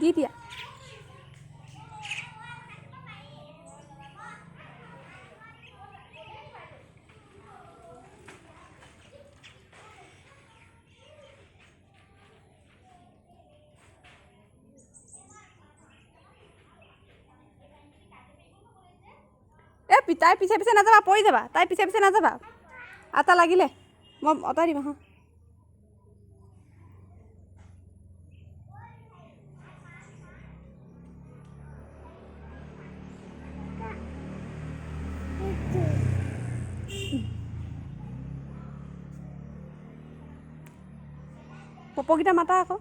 দি দিয়া তাই পিছে পিছে নাযাবা পৰি যাবা তাই পিছে পিছে নাযাবা আটা লাগিলে মই অঁতাই দিম হা পপকেইটা মাতা আকৌ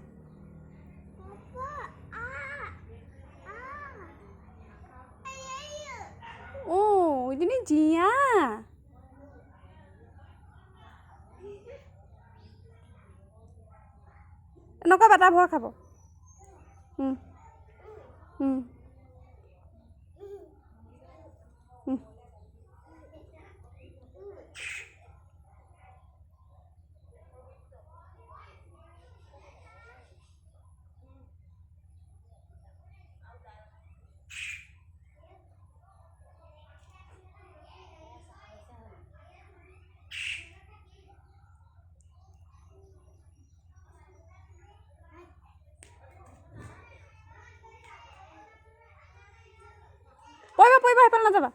oh ini Jia নকবা তাৰ ভয় খাব পৰিবা সেইফালে নাযাবা